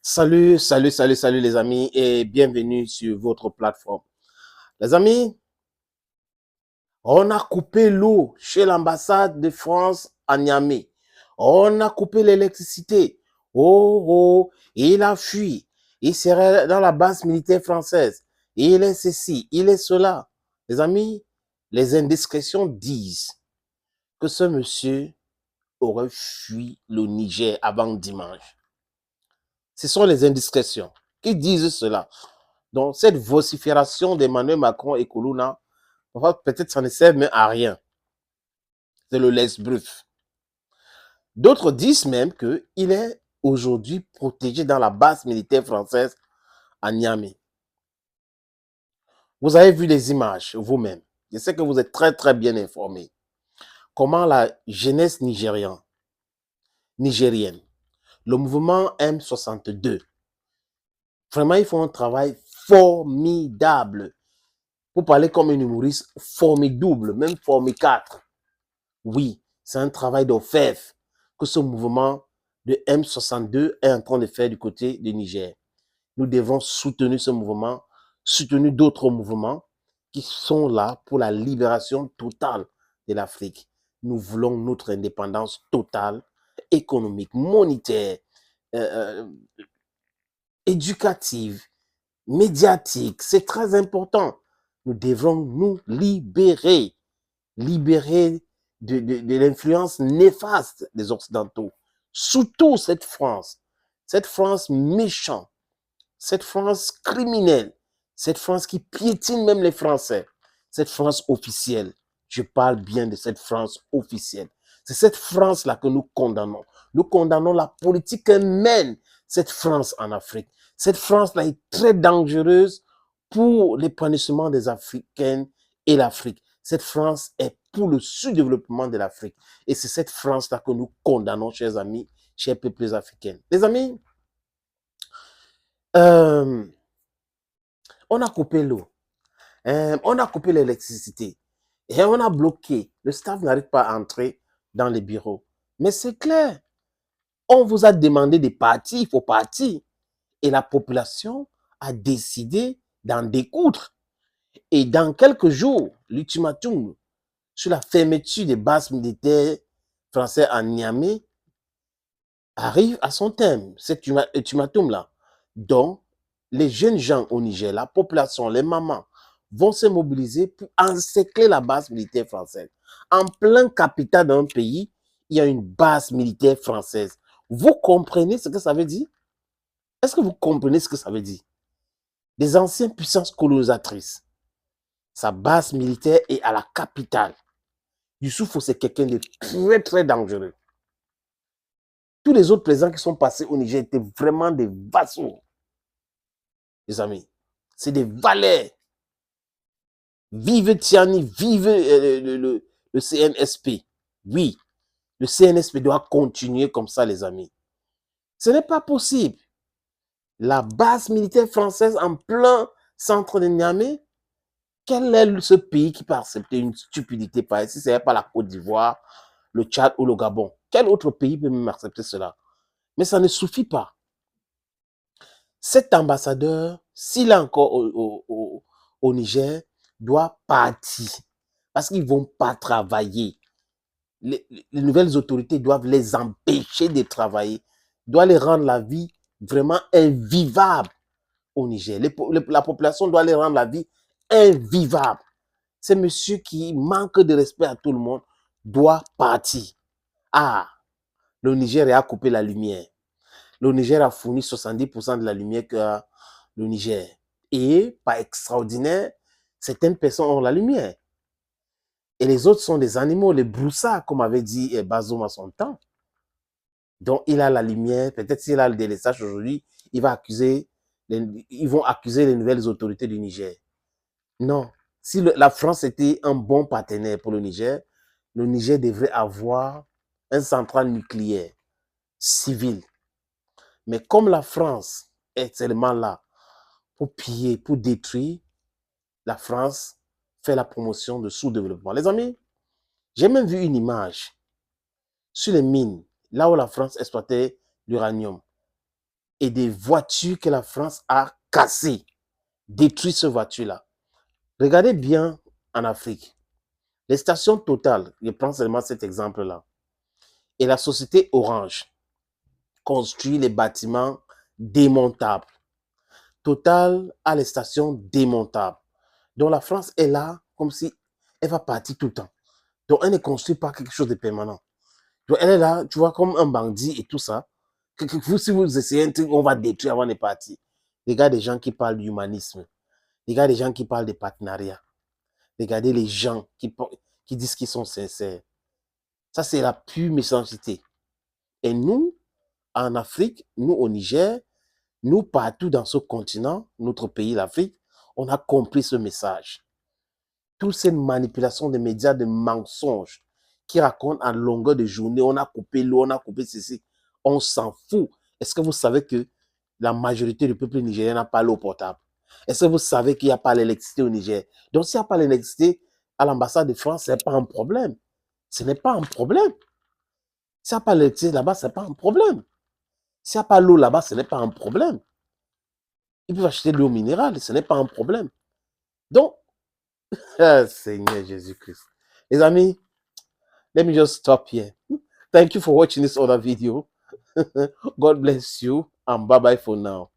Salut les amis et bienvenue sur votre plateforme. Les amis, on a coupé l'eau chez l'ambassade de France à Niamey. On a coupé l'électricité. Oh, oh, il a fui. Il serait dans la base militaire française. Il est ceci, il est cela. Les amis, les indiscrétions disent que ce monsieur aurait fui le Niger avant dimanche. Ce sont les indiscrétions qui disent cela. Donc, cette vocifération d'Emmanuel Macron et Koulouna, peut-être ça ne sert même à rien. C'est le laisse-bruf. D'autres disent même qu'il est aujourd'hui protégé dans la base militaire française à Niamey. Vous avez vu les images vous-même. Je sais que vous êtes très bien informés. Comment la jeunesse nigérienne, le mouvement M62, vraiment ils font un travail formidable. Pour parler comme un humoriste, formidable, même formidable. Oui, c'est un travail d'orfèvre que ce mouvement de M62 est en train de faire du côté du Niger. Nous devons soutenir ce mouvement, soutenir d'autres mouvements qui sont là pour la libération totale de l'Afrique. Nous voulons notre indépendance totale, économique, monétaire, euh, éducative, médiatique. C'est très important. Nous devons nous libérer de l'influence néfaste des Occidentaux. Surtout cette France méchante, cette France criminelle, cette France qui piétine même les Français, cette France officielle. Je parle bien de cette France officielle. C'est cette France-là que nous condamnons. Nous condamnons la politique que mène cette France en Afrique. Cette France-là est très dangereuse pour l'épanouissement des Africaines et l'Afrique. Cette France est pour le sous-développement de l'Afrique. Et c'est cette France-là que nous condamnons, chers amis, chers peuples africains. Les amis, euh, on a coupé l'eau, on a coupé l'électricité et on a bloqué. Le staff n'arrive pas à entrer dans les bureaux. Mais c'est clair, on vous a demandé de partir, il faut partir. Et la population a décidé d'en découdre. Et dans quelques jours, l'ultimatum sur la fermeture des bases militaires françaises à Niamey arrive à son terme, cet ultimatum-là. Donc, les jeunes gens au Niger, la population, les mamans, vont se mobiliser pour encercler la base militaire française. En plein capital d'un pays, il y a une base militaire française. Vous comprenez ce que ça veut dire? Est-ce que vous comprenez ce que ça veut dire? Des anciennes puissances colonisatrices. Sa base militaire est à la capitale. Youssoufou, c'est quelqu'un de très dangereux. Tous les autres présidents qui sont passés au Niger étaient vraiment des vassaux, les amis. C'est des valets. Vive Tiani, vive le CNSP. Oui, le CNSP doit continuer comme ça, les amis. Ce n'est pas possible. La base militaire française en plein centre de Niamey, quel est ce pays qui peut accepter une stupidité pareille? Si ce n'est pas la Côte d'Ivoire, le Tchad ou le Gabon, quel autre pays peut même accepter cela? Mais ça ne suffit pas. Cet ambassadeur, s'il est encore au Niger, doit partir parce qu'ils ne vont pas travailler. Les nouvelles autorités doivent les empêcher de travailler, doivent les rendre la vie vraiment invivable au Niger. La population doit les rendre la vie invivable. C'est monsieur qui manque de respect à tout le monde doit partir. Ah, le Niger a coupé la lumière. Le Niger a fourni 70% de la lumière que le Niger. Et, pas extraordinaire, certaines personnes ont la lumière. Et les autres sont des animaux, les broussards, comme avait dit Bazoum à son temps. Donc, il a la lumière. Peut-être s'il a le délaissage aujourd'hui, ils vont accuser les nouvelles autorités du Niger. Non. Si la France était un bon partenaire pour le Niger devrait avoir un central nucléaire civil. Mais comme la France est seulement là pour piller, pour détruire, la France fait la promotion de sous-développement. Les amis, j'ai même vu une image sur les mines, là où la France exploitait l'uranium. et des voitures que la France a cassées, détruit ces voitures-là. Regardez bien en Afrique. Les stations Total, je prends seulement cet exemple-là, et la société Orange construit les bâtiments démontables. Total a les stations démontables. Donc la France est là comme si elle va partir tout le temps. Donc elle ne construit pas quelque chose de permanent. Donc elle est là, tu vois, comme un bandit et tout ça. Vous, si vous essayez un truc, on va détruire avant de partir. Regardez des gens qui parlent d'humanisme. Regardez des gens qui parlent de partenariat. Regardez les gens qui disent qu'ils sont sincères. Ça, c'est la pure méchanceté. Et nous, en Afrique, nous au Niger, nous partout dans ce continent, notre pays, l'Afrique, on a compris ce message. Toute cette manipulation des médias, de mensonges qui racontent en longueur de journée, on a coupé l'eau, on a coupé ceci, on s'en fout. Est-ce que vous savez que la majorité du peuple nigérien n'a pas l'eau potable? Est-ce que vous savez qu'il n'y a pas l'électricité au Niger? Donc s'il n'y a pas l'électricité à l'ambassade de France, ce n'est pas un problème. Ce n'est pas un problème. S'il n'y a pas l'électricité là-bas, ce n'est pas un problème. S'il n'y a pas l'eau là-bas, ce n'est pas un problème. Ils peuvent acheter de l'eau minérale, ce n'est pas un problème. Donc, Seigneur Jésus-Christ. Les amis, let me just stop here. Thank you for watching this other video. God bless you and bye-bye for now.